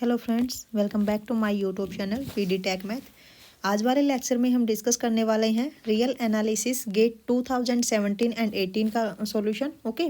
Hello friends, welcome back to my YouTube channel PD tech math. आज वाले lecture में हम डिस्कस करने वाले हैं रियल एनालिसिस गेट 2017 एंड 18 का सॉल्यूशन। ओके,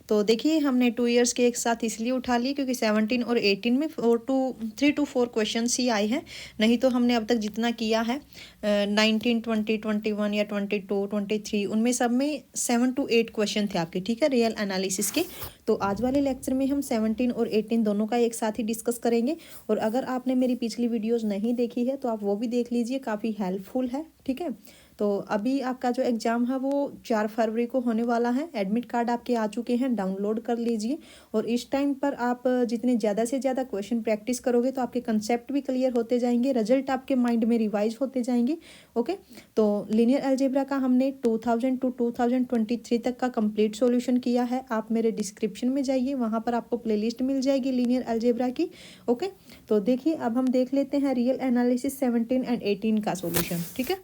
तो देखिए हमने 2 इयर्स के एक साथ इसलिए उठा लिए क्योंकि 17 और 18 में 3 to 4 क्वेश्चंस ही आए हैं। नहीं तो हमने अब तक जितना किया है 19, 20, 21 या 22, 23 उनमें सब में 7 to 8 क्वेश्चन थे आपके, ठीक है, रियल एनालिसिस के। तो आज वाले लेक्चर में हम 17 और 18 दोनों का एक साथ ही डिस्कस करेंगे। और अगर आपने मेरी पिछली वीडियोस नहीं देखी है तो आप वो भी देख लीजिए, काफ़ी हेल्पफुल है, ठीक है। तो अभी आपका जो एग्ज़ाम है वो 4 फरवरी को होने वाला है। एडमिट कार्ड आपके आ चुके हैं, डाउनलोड कर लीजिए। और इस टाइम पर आप जितने ज़्यादा से ज़्यादा क्वेश्चन प्रैक्टिस करोगे तो आपके कंसेप्ट भी क्लियर होते जाएंगे, रिजल्ट आपके माइंड में रिवाइज होते जाएंगे। ओके, तो लीनियर अलजेब्रा का हमने 2000 to 2023 तक का कंप्लीट सॉल्यूशन किया है। आप मेरे डिस्क्रिप्शन में जाइए, वहाँ पर आपको प्लेलिस्ट मिल जाएगी लीनियर अलजेब्रा की। ओके, तो देखिए अब हम देख लेते हैं रियल एनालिसिस 17 एंड 18 का सॉल्यूशन, ठीक है।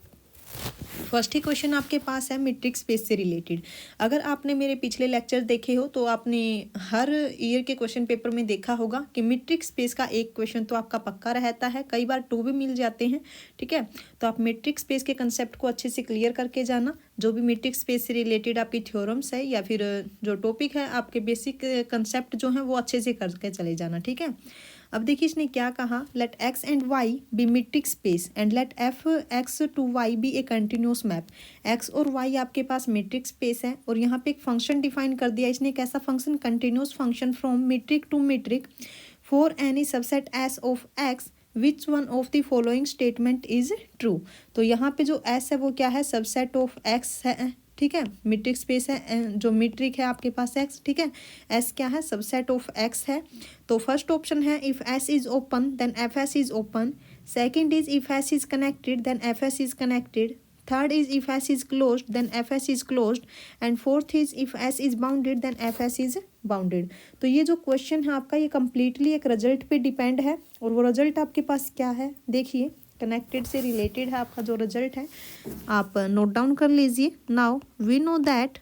फर्स्ट ही क्वेश्चन आपके पास है मैट्रिक्स स्पेस से रिलेटेड। अगर आपने मेरे पिछले लेक्चर देखे हो तो आपने हर ईयर के क्वेश्चन पेपर में देखा होगा कि मैट्रिक्स स्पेस का एक क्वेश्चन तो आपका पक्का रहता है, कई बार 2 भी मिल जाते हैं, ठीक है। तो आप मैट्रिक्स स्पेस के कंसेप्ट को अच्छे से क्लियर करके जाना। जो भी मैट्रिक्स स्पेस से रिलेटेड आपकी थ्योरम्स है या फिर जो टॉपिक है, आपके बेसिक कंसेप्ट जो है वो अच्छे से करके चले जाना, ठीक है। अब देखिए इसने क्या कहा, let X and Y be matrix space and let F X to Y be a continuous map. X और वाई आपके पास मैट्रिक्स स्पेस है और यहाँ पे एक फंक्शन डिफाइन कर दिया इसने। कैसा function? Continuous function from metric to metric for any subset S of X which one of the following statement is true. तो यहाँ पे जो एस है वो क्या है? सबसेट ऑफ एक्स है, ठीक है। मैट्रिक्स स्पेस है, जो मैट्रिक है आपके पास एक्स, ठीक है। एस क्या है? सबसेट ऑफ एक्स है। तो फर्स्ट ऑप्शन है if S is open then F S is open. Second is if S is connected then F S is connected. Third is if S is closed then F S is closed. And fourth is if S is bounded then F S is bounded. तो ये जो question है आपका ये completely एक result पे depend है। और वो रिजल्ट आपके पास क्या है देखिए, कनेक्टेड से रिलेटेड है आपका जो रिजल्ट है, आप नोट डाउन कर लीजिए। Now we know that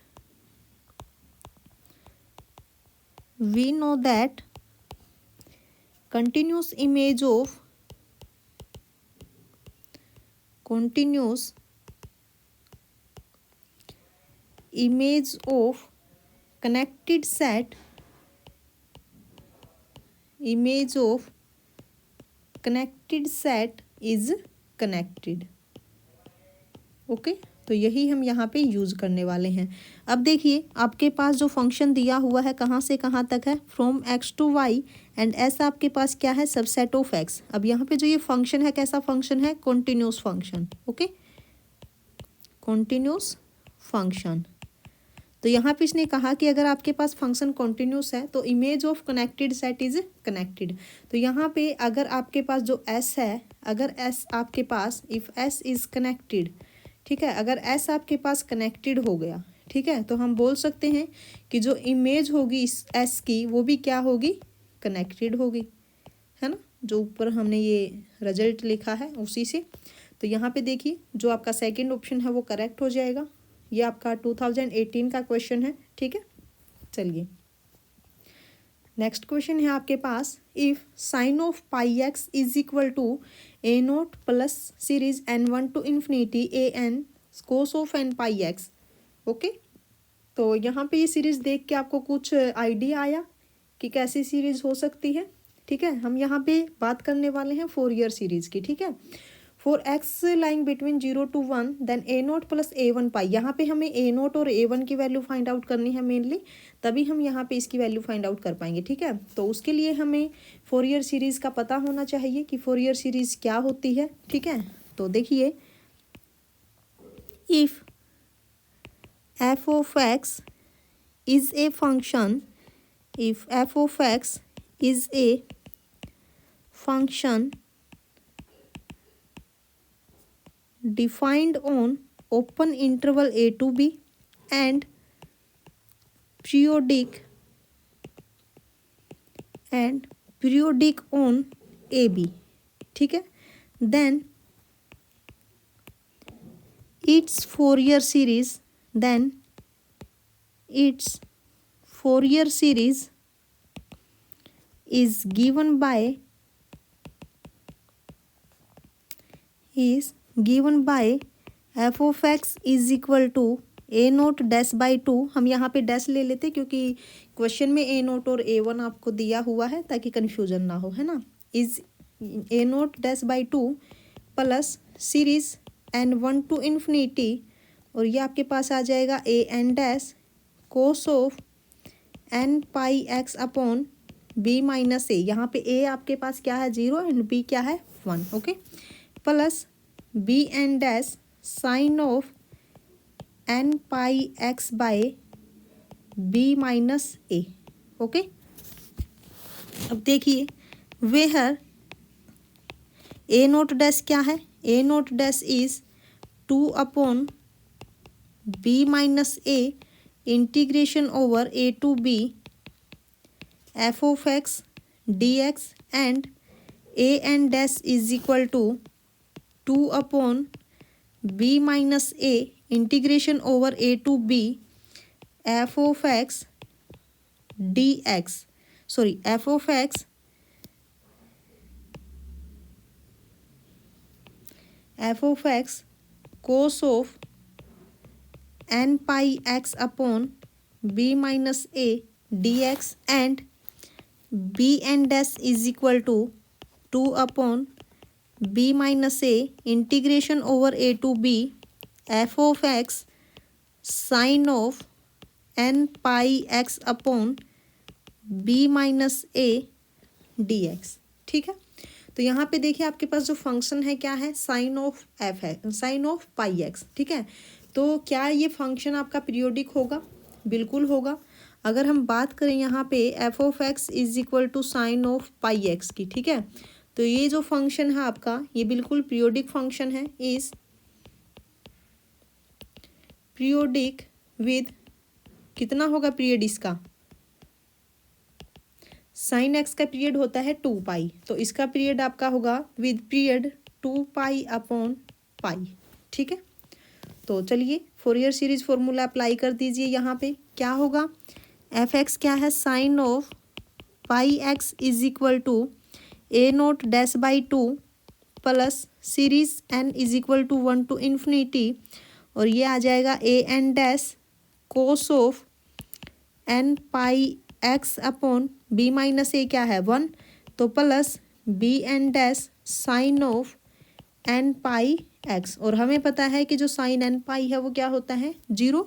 continuous image of connected set is connected। Okay, तो यही हम यहाँ पे यूज़ करने वाले हैं। अब देखिए आपके पास जो फंक्शन दिया हुआ है कहाँ से कहाँ तक है? From X to Y and S आपके पास क्या है? Subset of x. अब यहाँ पे जो ये फंक्शन है कैसा फंक्शन है? Continuous function. Okay, continuous function. तो यहाँ पे इसने कहा कि अगर आपके पास फंक्शन कॉन्टिन्यूस है तो image of connected set is connected. तो यहाँ पे अगर आपके पास जो एस है, अगर एस आपके पास इफ एस इज कनेक्टेड, ठीक है, अगर एस आपके पास कनेक्टेड हो गया, ठीक है, तो हम बोल सकते हैं कि जो इमेज होगी इस एस की वो भी क्या होगी? कनेक्टेड होगी, है ना। जो ऊपर हमने ये रिजल्ट लिखा है उसी से। तो यहाँ पे देखिए जो आपका सेकंड ऑप्शन है वो करेक्ट हो जाएगा। ये आपका 2018 का क्वेश्चन है, ठीक है। चलिए नेक्स्ट क्वेश्चन है आपके पास, if sine of pi x is equal to A naught plus series n one to infinity A n cos of N pi x. Okay, तो यहाँ पे ये सीरीज देख के आपको कुछ आइडिया आया कि कैसी सीरीज हो सकती है, ठीक है। हम यहाँ पे बात करने वाले हैं 4 ईयर सीरीज की, ठीक है। For X lying between 0 to 1 then A naught plus A one pi. यहाँ पे हमें ए नोट और ए वन की वैल्यू फाइंड आउट करनी है मेनली, तभी हम यहाँ पे इसकी वैल्यू फाइंड आउट कर पाएंगे, ठीक है। तो उसके लिए हमें 4 ईयर सीरीज़ का पता होना चाहिए कि 4 ईयर सीरीज़ क्या होती है, ठीक है। तो देखिए if F of x is a function, if F of x is a function defined on open interval a to b and periodic on ab, ठीक है, then its Fourier series is given by is given by f of x is equal to a naught dash by 2। हम यहाँ पे dash ले लेते क्योंकि question में a note और a1 आपको दिया हुआ है ताकि कन्फ्यूजन ना हो, है ना। Is a naught dash by 2 plus series n1 to infinity, और ये आपके पास आ जाएगा a n dash cos of n pi x upon b minus a. यहाँ पे a आपके पास क्या है 0 एंड b क्या है 1, okay, plus b n dash sine of n pi x by b minus A, okay. अब देखिए वेयर a नोट डैश क्या है, a naught dash is 2 upon b minus A integration over a to b f of x dx and a n dash is equal to 2 upon b minus A integration over a to b f of x dx, sorry f of x cos of n pi x upon b minus a dx and b n dash is equal to 2 upon b minus a integration over a to b f of x sine of n pi x upon b minus a dx, ठीक है। तो यहाँ पे देखिए आपके पास जो function है क्या है, साइन ऑफ f है, साइन ऑफ पाई x, ठीक है। तो क्या ये फंक्शन आपका पीरियोडिक होगा, बिल्कुल होगा। अगर हम बात करें यहाँ पे f of x is equal to sine of pi x की, ठीक है, तो ये जो फंक्शन है आपका ये बिल्कुल पीरियोडिक फंक्शन है, इज पीरियोडिक विद कितना होगा पीरियड इसका, साइन एक्स का पीरियड होता है 2 पाई, तो इसका पीरियड आपका होगा with period 2 pi upon pi, ठीक है। तो चलिए फोरियर सीरीज फॉर्मूला अप्लाई कर दीजिए। यहाँ पे क्या होगा, एफ एक्स क्या है sine of pi x is equal to A naught dash by 2 plus series N is equal to 1 to infinity, और ये आ जाएगा a N dash cos of N pi x upon b minus a क्या है 1, तो plus b n dash sine of N pi x, और हमें पता है कि जो साइन एन पाई है वो क्या होता है 0,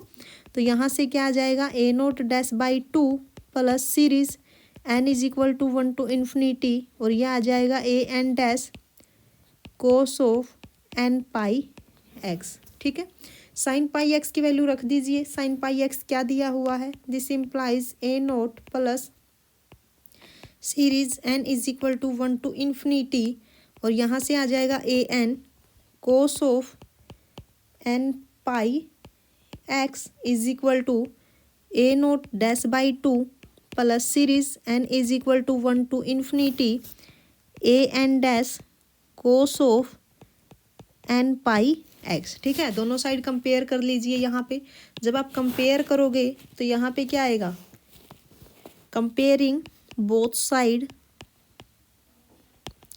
तो यहाँ से क्या आ जाएगा a naught dash by 2 plus series N is equal to 1 to infinity, और यह आ जाएगा a N dash cos of N pi x, ठीक है। साइन पाई एक्स की वैल्यू रख दीजिए, साइन पाई एक्स क्या दिया हुआ है, this implies a naught plus series N is equal to 1 to infinity, और यहाँ से आ जाएगा a n cos of N pi x is equal to A naught dash by 2 plus series N is equal to 1 to infinity A N dash cos of N pi x, ठीक है। दोनों side compare कर लीजिए। यहाँ पे जब आप compare करोगे तो यहाँ पे क्या आएगा, comparing both side,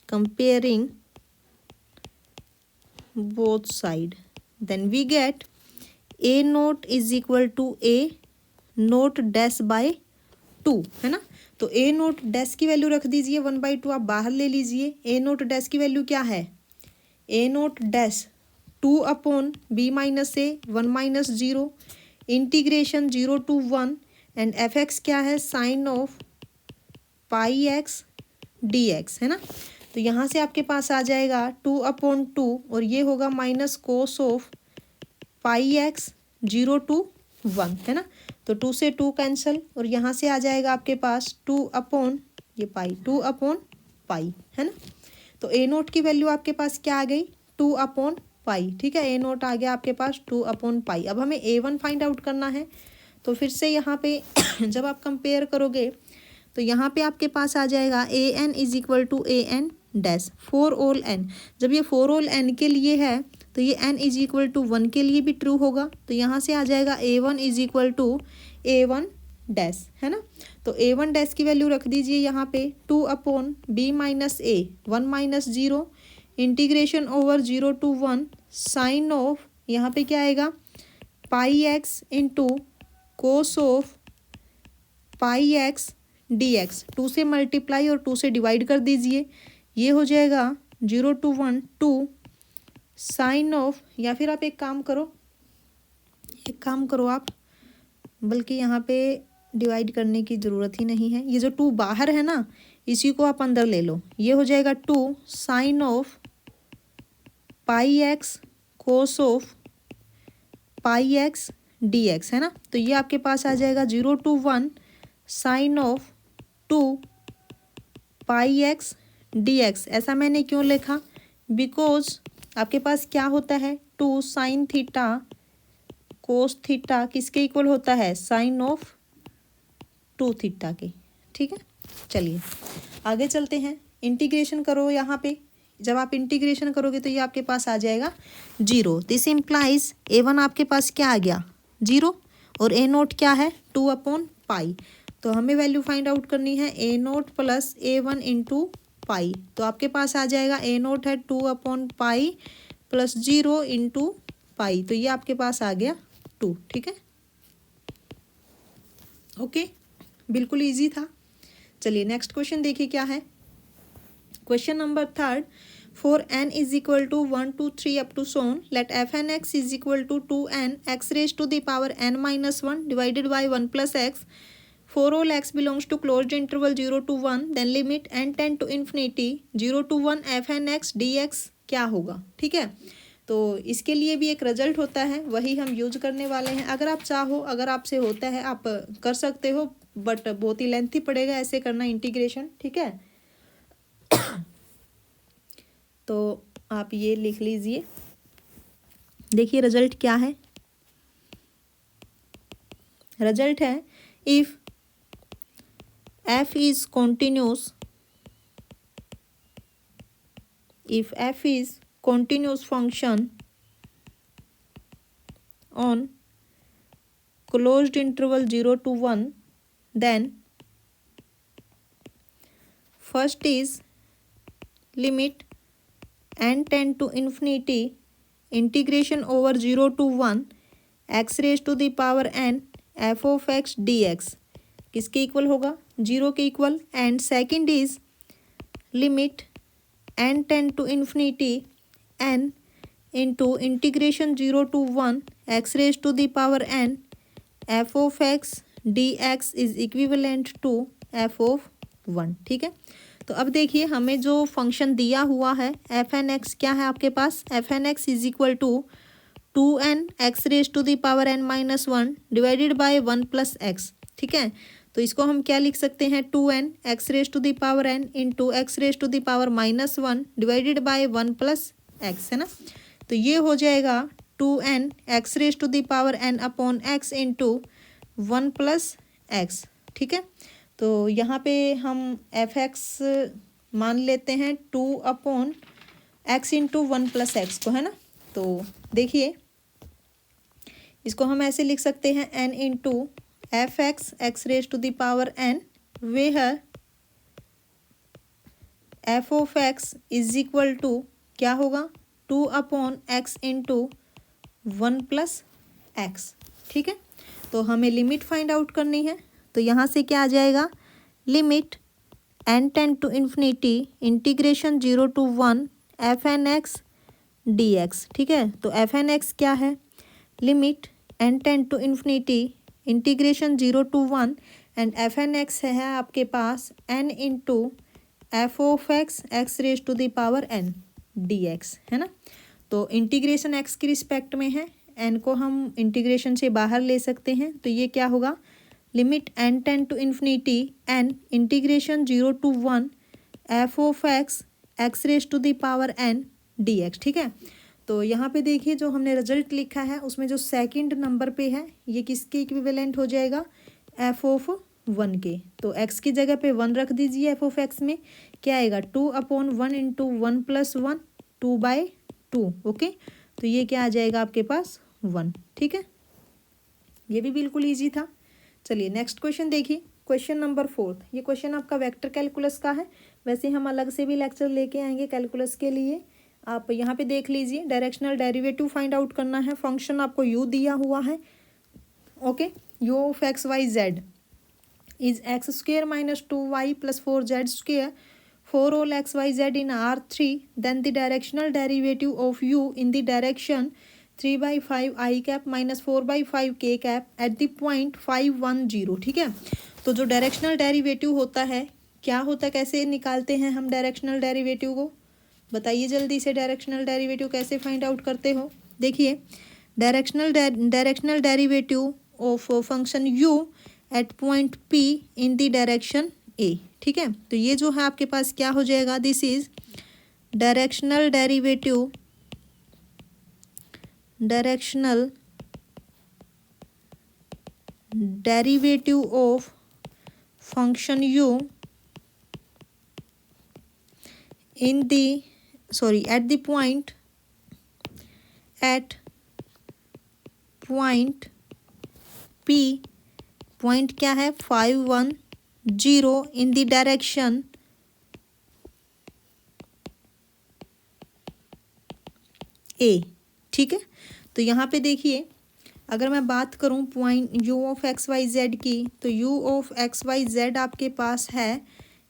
comparing both side, then we get a naught is equal to A naught dash by 2, है ना। तो ए नोट डैश की वैल्यू रख दीजिए 1/2, आप बाहर ले लीजिए। ए नोट डैश की वैल्यू क्या है, a naught dash 2 upon b minus a 1 minus 0 integration 0 to 1 and f x क्या है sine of pi x D X, है ना। तो यहाँ से आपके पास आ जाएगा 2 अपॉन 2, और ये होगा minus cos of pi X 0 to 1, है ना। तो 2 से 2 कैंसिल, और यहाँ से आ जाएगा आपके पास 2 अपॉन ये पाई, 2 अपॉन पाई, है ना। तो ए नोट की वैल्यू आपके पास क्या आ गई 2 अपॉन पाई, ठीक है। ए नोट आ गया आपके पास 2 अपॉन पाई। अब हमें A1 फाइंड आउट करना है, तो फिर से यहाँ पे जब आप कंपेयर करोगे तो यहाँ पे आपके पास आ जाएगा a n is equal to a N dash for all n. जब ये फॉर ऑल एन के लिए है तो ये एन इज इक्वल टू 1 के लिए भी ट्रू होगा, तो यहाँ से आ जाएगा A1 is equal to A1 dash, है ना। तो A1 डैश की वैल्यू रख दीजिए यहाँ पे 2 upon b minus a 1 minus 0 integration over 0 to 1 sine of, यहाँ पे क्या आएगा, pi x into cos of pi x D x. 2 से मल्टीप्लाई और 2 से डिवाइड कर दीजिए, ये हो जाएगा 0 to 1 2 साइन ऑफ, या फिर आप एक काम करो आप, बल्कि यहाँ पे डिवाइड करने की ज़रूरत ही नहीं है, ये जो 2 बाहर है ना इसी को आप अंदर ले लो, ये हो जाएगा 2 sine of pi X cos of pi x D X, है ना। तो ये आपके पास आ जाएगा 0 to 1 sine of 2 pi x D X. ऐसा मैंने क्यों लिखा, बिकॉज आपके पास क्या होता है, 2 साइन थीटा कोस थीटा किसके इक्वल होता है, साइन ऑफ 2 थीटा के, ठीक है। चलिए आगे चलते हैं, इंटीग्रेशन करो। यहाँ पे जब आप इंटीग्रेशन करोगे तो ये आपके पास आ जाएगा 0। दिस इम्प्लाइज a1 आपके पास क्या आ गया 0, और a0 क्या है 2 अपॉन पाई। तो हमें वैल्यू फाइंड आउट करनी है a0 plus a1 into pi. तो आपके पास आ जाएगा a0 है 2 upon pi plus 0 into pi, तो ये आपके पास आ गया 2, ठीक है। ओके, बिल्कुल इजी था। चलिए नेक्स्ट क्वेश्चन देखिए क्या है। Question number 3, for n is equal to 1 2 3 up to so on, let F N x is equal to 2n x raise to the power n minus 1 divided by 1 plus X, for all x belongs to closed interval 0 to 1, then limit n tend to infinity 0 to 1 F N X D X क्या होगा, ठीक है। तो इसके लिए भी एक result होता है, वही हम यूज करने वाले हैं। अगर आप चाहो, अगर आपसे होता है आप कर सकते हो, बट बहुत ही लेंथी पड़ेगा ऐसे करना इंटीग्रेशन, ठीक है। तो आप ये लिख लीजिए, देखिए रिजल्ट क्या है। रिजल्ट है if f is continuous, if f is continuous function on closed interval 0 to 1, then first is limit n tend to infinity integration over 0 to 1 x raised to the power n f of x dx किसके equal होगा, 0 के equal. And second is limit n tend to infinity n into integration 0 to 1 x raise to the power n f of x dx is equivalent to f of 1, ठीक है। तो अब देखिए हमें जो फंक्शन दिया हुआ है एफ एन एक्स क्या है आपके पास, f N x is equal to 2n x raise to the power n minus 1 divided by 1 plus x, ठीक है। तो इसको हम क्या लिख सकते हैं, 2n x raise to the power n into X raise to the power minus 1 divided by 1 plus X, है ना। तो ये हो जाएगा 2n x raise to the power n upon X into 1 plus x, ठीक है। तो यहाँ पे हम एफ एक्स मान लेते हैं 2 upon X into 1 plus x को, है ना। तो देखिए इसको हम ऐसे लिख सकते हैं n into F X X raise to the power n, where F of x is equal to क्या होगा 2 upon X into 1 plus x, ठीक है। तो हमें लिमिट फाइंड आउट करनी है, तो यहाँ से क्या आ जाएगा, limit n tend to infinity integration 0 to 1 F N X D X, ठीक है। तो एफ एन एक्स क्या है, limit n tend to infinity integration 0 to 1 and F N X है आपके पास n into F of X X raise to the power n D X, है ना। तो इंटीग्रेशन x की रिस्पेक्ट में है, n को हम इंटीग्रेशन से बाहर ले सकते हैं, तो ये क्या होगा, limit n tend to infinity n integration 0 to 1 F of X X raise to the power n D X, ठीक है। तो यहाँ पे देखिए जो हमने रिजल्ट लिखा है उसमें जो सेकंड नंबर पे है ये किसके इक्विवेलेंट हो जाएगा, एफ ऑफ 1 के। तो x की जगह पे 1 रख दीजिए, एफ ऑफ एक्स में क्या आएगा 2 अपॉन 1 इंटू 1 प्लस 1 2/2, ओके। तो ये क्या आ जाएगा आपके पास 1, ठीक है। ये भी बिल्कुल ईजी था। चलिए नेक्स्ट क्वेश्चन देखिए, क्वेश्चन नंबर 4। ये क्वेश्चन आपका वेक्टर कैलकुलस का है, वैसे हम अलग से भी लेक्चर लेके आएंगे कैलकुलस के लिए, आप यहाँ पे देख लीजिए, डायरेक्शनल डेरिवेटिव फाइंड आउट करना है। फंक्शन आपको यू दिया हुआ है, okay. U of x Y Z is x square minus 2y plus 4z square for all x y z in R3, then the directional derivative of u in the direction 3/5 i cap minus 4/5 k cap at the point 510। ठीक है, तो जो directional derivative होता है क्या होता है, कैसे निकालते हैं हम डायरेक्शनल डेरिवेटिव को, बताइए जल्दी से। डायरेक्शनल डेरिवेटिव कैसे फाइंड आउट करते हो? देखिए, directional derivative of function u at point p in the direction a। ठीक है, तो ये जो है आपके पास क्या हो जाएगा, this is directional derivative of function u in the at the point p। Point क्या है, 510 इन द डायरेक्शन ए। ठीक है, तो यहाँ पे देखिए, अगर मैं बात करूँ point U of x Y Z की, तो U of x Y Z आपके पास है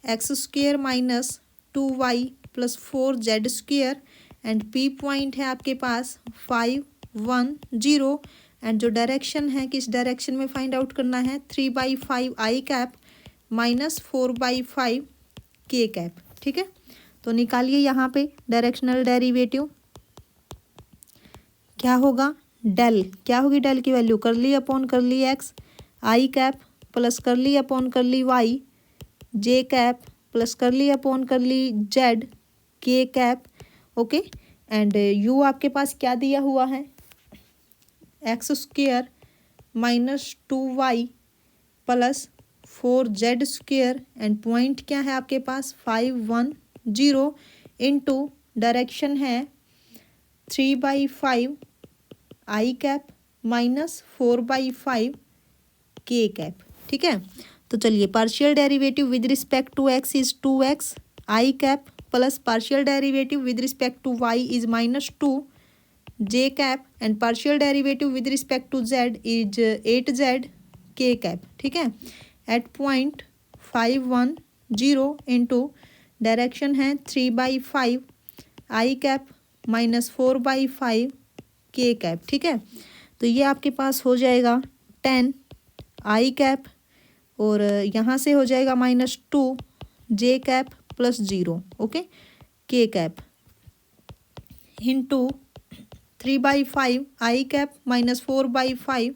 x square minus 2y plus 4z square and P point है आपके पास 510 एंड जो डायरेक्शन है किस डायरेक्शन में फाइंड आउट करना है, 3/5 आई कैप माइनस 4/5 के कैप। ठीक है, तो निकालिए यहाँ पे डायरेक्शनल डेरिवेटिव क्या होगा, डेल क्या होगी, डेल की value curly upon curly x i cap plus curly upon curly y j cap plus curly upon curly z k cap, okay. And u आपके पास क्या दिया हुआ है, x square minus 2y plus 4z square and point क्या है आपके पास 510 into direction है 3/5 आई कैप माइनस 4/5 के कैप। ठीक है, तो चलिए, partial derivative with respect to X is 2x I cap plus partial derivative with respect to y is minus 2 J cap and partial derivative with respect to z is 8z K cap. ठीक है, eight point 510 into direction है 3/5 आई cap minus 4/5 के cap. ठीक है, तो ये आपके पास हो जाएगा 10 आई कैप और यहाँ से हो जाएगा minus 2 J cap plus 0, okay, के कैप इंटू 3/5 आई कैप माइनस 4/5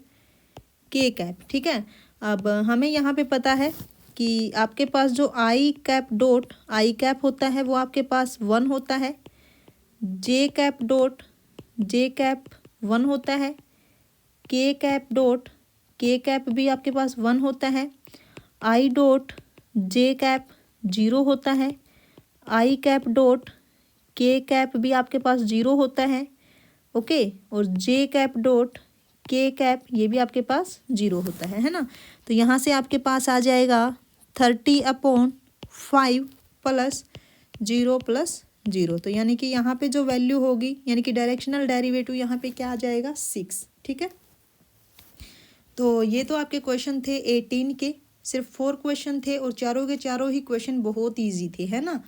के कैप। ठीक है, अब हमें यहाँ पे पता है कि आपके पास जो आई कैप डॉट आई कैप होता है वो आपके पास 1 होता है, जे कैप डॉट जे कैप 1 होता है, के कैप डॉट के कैप भी आपके पास 1 होता है, आई डॉट जे कैप 0 होता है, आई कैप डॉट के कैप भी आपके पास 0 होता है, ओके, और जे कैप डॉट के कैप ये भी आपके पास 0 होता है ना। तो यहाँ से आपके पास आ जाएगा 30/5 प्लस 0 प्लस 0, तो यानी कि यहाँ पे जो वैल्यू होगी, यानी कि डायरेक्शनल डेरिवेटिव यहाँ पे क्या आ जाएगा, 6। ठीक है, तो ये तो आपके क्वेश्चन थे 18 के, सिर्फ 4 क्वेश्चन थे और चारों के चारों ही क्वेश्चन बहुत ईजी थे, है ना।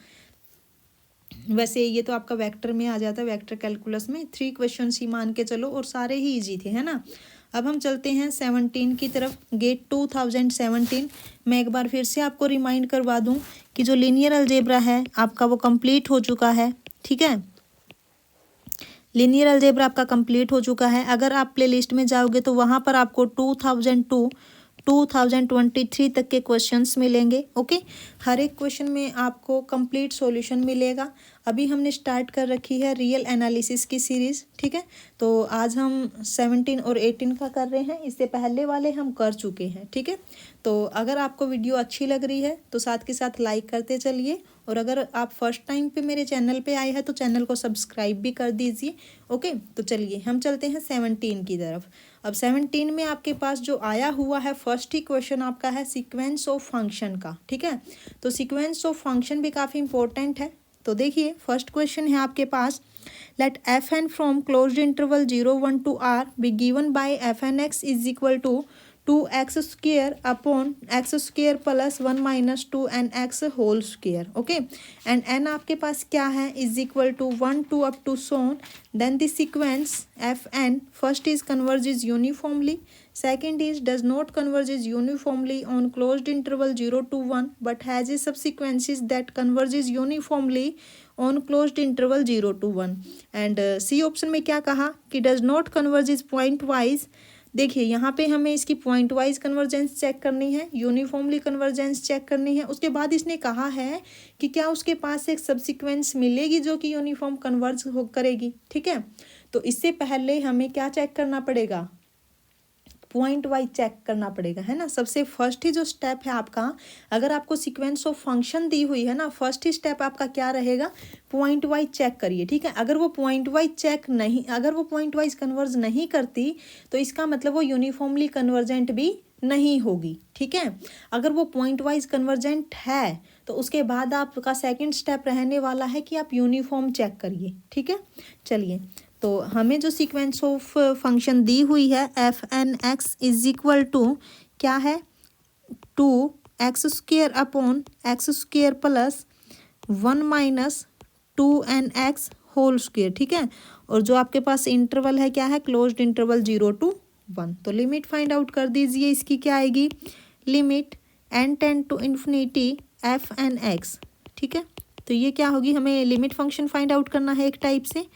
वैसे ये तो आपका वेक्टर में आ जाता है, वेक्टर कैलकुलस में 3 क्वेश्चन ही मान के चलो और सारे ही इजी थे, है ना। अब हम चलते हैं 17 की तरफ, गेट 2017। मैं एक बार फिर से आपको रिमाइंड करवा दूं कि जो लीनियर अलजेब्रा है आपका वो कंप्लीट हो चुका है। ठीक है, लीनियर अलजेब्रा आपका कंप्लीट हो चुका है। अगर आप प्लेलिस्ट में जाओगे तो वहाँ पर आपको 2002 2023 तक के क्वेश्चंस मिलेंगे, ओके। हर एक क्वेश्चन में आपको कंप्लीट सॉल्यूशन मिलेगा। अभी हमने स्टार्ट कर रखी है रियल एनालिसिस की सीरीज़। ठीक है, तो आज हम 17 और 18 का कर रहे हैं, इससे पहले वाले हम कर चुके हैं। ठीक है, तो अगर आपको वीडियो अच्छी लग रही है तो साथ के साथ लाइक करते चलिए, और अगर आप फर्स्ट टाइम पे मेरे चैनल पे आए हैं तो चैनल को सब्सक्राइब भी कर दीजिए, ओके। तो चलिए हम चलते हैं 17 की तरफ। अब 17 में आपके पास जो आया हुआ है फर्स्ट ही क्वेश्चन आपका है सीक्वेंस ऑफ फंक्शन का। ठीक है, तो सीक्वेंस ऑफ फंक्शन भी काफ़ी इंपॉर्टेंट है, तो देखिए फर्स्ट क्वेश्चन है आपके पास, let F n from closed interval 0 1 to r be given by f N x is equal to 2x² upon x² plus 1 minus 2nx whole square. Okay, and n आपके पास क्या है, is equal to 1 2 up to so on. Then the sequence f n first is converges uniformly, second is does not converges uniformly on closed interval 0 to 1 but has a subsequences that converges uniformly on closed interval 0 to 1। And C option में क्या कहा कि does not converges point wise. देखिए यहाँ पे हमें इसकी point wise convergence check करनी है, यूनिफॉर्मली कन्वर्जेंस चेक करनी है। उसके बाद इसने कहा है कि क्या उसके पास एक सब्सिक्वेंस मिलेगी जो कि यूनिफॉर्म कन्वर्ज करेगी। ठीक है, तो इससे पहले हमें क्या चेक करना पड़ेगा, पॉइंट वाइज चेक करना पड़ेगा, है ना। सबसे फर्स्ट ही जो स्टेप है आपका, अगर आपको सीक्वेंस ऑफ फंक्शन दी हुई है ना, फर्स्ट ही स्टेप आपका क्या रहेगा, पॉइंट वाइज चेक करिए। ठीक है, अगर वो पॉइंट वाइज चेक नहीं, अगर वो पॉइंट वाइज कन्वर्ज नहीं करती तो इसका मतलब वो यूनिफॉर्मली कन्वर्जेंट भी नहीं होगी। ठीक है, अगर वो पॉइंट वाइज कन्वर्जेंट है तो उसके बाद आपका सेकेंड स्टेप रहने वाला है कि आप यूनिफॉर्म चेक करिए। ठीक है, चलिए, तो हमें जो सीक्वेंस ऑफ फंक्शन दी हुई है f N x is equal to क्या है, 2x² upon x² plus 1 minus 2nx whole square. ठीक है, और जो आपके पास इंटरवल है क्या है, क्लोज्ड इंटरवल 0 to 1। तो लिमिट फाइंड आउट कर दीजिए, इसकी क्या आएगी, limit n tend to infinity f N x. ठीक है, तो ये क्या होगी, हमें लिमिट फंक्शन फाइंड आउट करना है एक टाइप से।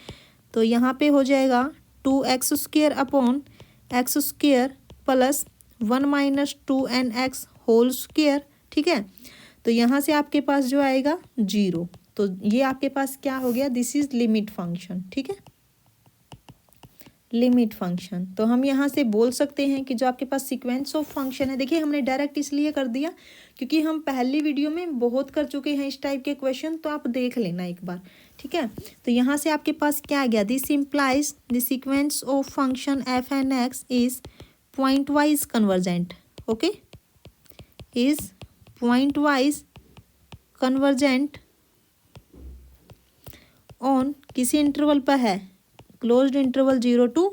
तो यहाँ पे हो जाएगा 2x² upon x² plus 1 minus 2nx whole square. ठीक है, तो यहाँ से आपके पास जो आएगा 0, तो ये आपके पास क्या हो गया, दिस इज लिमिट फंक्शन। ठीक है, लिमिट फंक्शन। तो हम यहाँ से बोल सकते हैं कि जो आपके पास सीक्वेंस ऑफ फंक्शन है, देखिए हमने डायरेक्ट इसलिए कर दिया क्योंकि हम पहली वीडियो में बहुत कर चुके हैं इस टाइप के क्वेश्चन, तो आप देख लेना एक बार। ठीक है, तो यहाँ से आपके पास क्या आ गया, this implies the sequence of function f N x is point wise convergent. Okay, is point wise convergent on किसी इंटरवल पर है, क्लोज्ड इंटरवल 0 to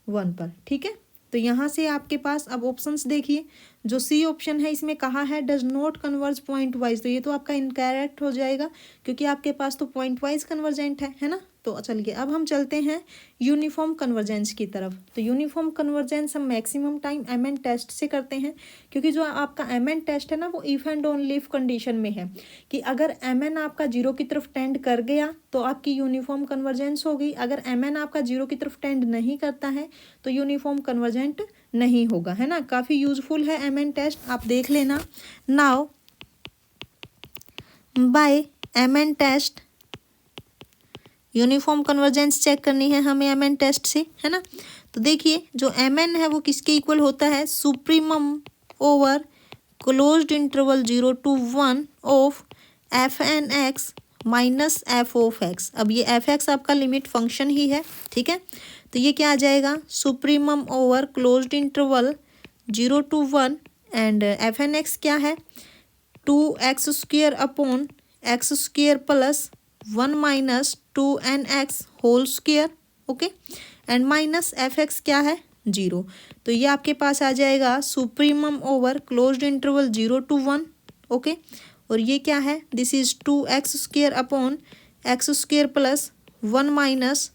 1 पर। ठीक है, तो यहाँ से आपके पास अब ऑप्शंस देखिए, जो सी ऑप्शन है इसमें कहा है does not converge point wise, तो ये तो आपका इनकरेक्ट हो जाएगा क्योंकि आपके पास तो पॉइंट वाइज कन्वर्जेंट है ना। तो चलिए अब हम चलते हैं यूनिफॉर्म कन्वर्जेंस की तरफ। तो यूनिफॉर्म कन्वर्जेंस हम maximum time m n test से करते हैं, क्योंकि जो आपका एम एन टेस्ट है ना वो if and only if condition में है कि अगर एम एन आपका 0 की तरफ टेंड कर गया तो आपकी यूनिफॉर्म कन्वर्जेंस होगी, अगर एम एन आपका 0 की तरफ टेंड नहीं करता है तो यूनिफॉर्म कन्वर्जेंट नहीं होगा, है ना। काफ़ी यूजफुल है एम एन टेस्ट, आप देख लेना। Now by m n test uniform convergence check करनी है हमें एम एन टेस्ट से, है ना। तो देखिए जो एम एन है वो किसके इक्वल होता है, supremum over closed interval 0 to 1 of f N x minus f of x. अब ये एफ एक्स आपका लिमिट फंक्शन ही है। ठीक है, तो ये क्या आ जाएगा, supremum over closed interval 0 to 1 and F N x क्या है, 2x² upon x² plus 1 minus 2nx whole square. Okay, and minus f x क्या है, 0। तो ये आपके पास आ जाएगा supremum over closed interval 0 to 1। Okay, और ये क्या है, this is 2x² upon x² plus 1 minus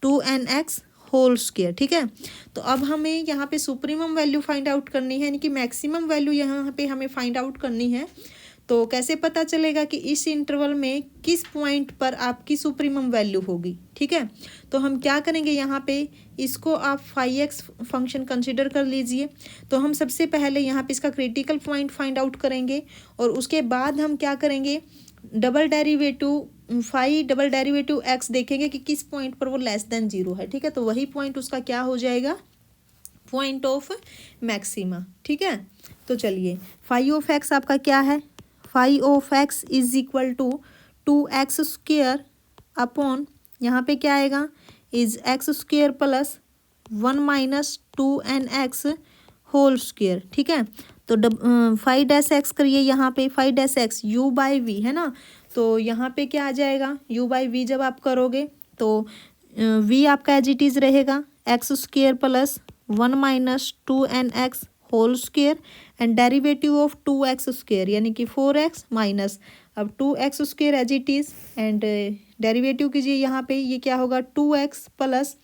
2nx whole square. ठीक है, तो अब हमें यहाँ पे सुप्रीमम वैल्यू फाइंड आउट करनी है, यानी कि मैक्सिमम वैल्यू यहाँ पे हमें फाइंड आउट करनी है। तो कैसे पता चलेगा कि इस इंटरवल में किस पॉइंट पर आपकी सुप्रीमम वैल्यू होगी। ठीक है, तो हम क्या करेंगे, यहाँ पे इसको आप फाई एक्स फंक्शन कंसिडर कर लीजिए। तो हम सबसे पहले यहाँ पे इसका क्रिटिकल पॉइंट फाइंड आउट करेंगे और उसके बाद हम क्या करेंगे, double derivative phi double derivative x देखेंगे कि किस पॉइंट पर वो लेस देन 0 है। ठीक है, तो वही पॉइंट उसका क्या हो जाएगा, पॉइंट ऑफ मैक्सिमा। ठीक है, तो चलिए फाई ऑफ एक्स आपका क्या है, phi of x is equal to 2x² upon यहाँ पे क्या आएगा, is x² plus 1 minus 2nx whole square. ठीक है, तो फाई डैश एक्स करिए, यहाँ पे phi dash x u by v है ना, तो यहाँ पे क्या आ जाएगा, u बाई वी जब आप करोगे तो v आपका एज इट इज़ रहेगा x square plus 1 minus 2nx whole square and derivative of 2x square यानी कि 4x माइनस अब 2x square as it is and derivative कीजिए यहाँ पे, ये क्या होगा 2x प्लस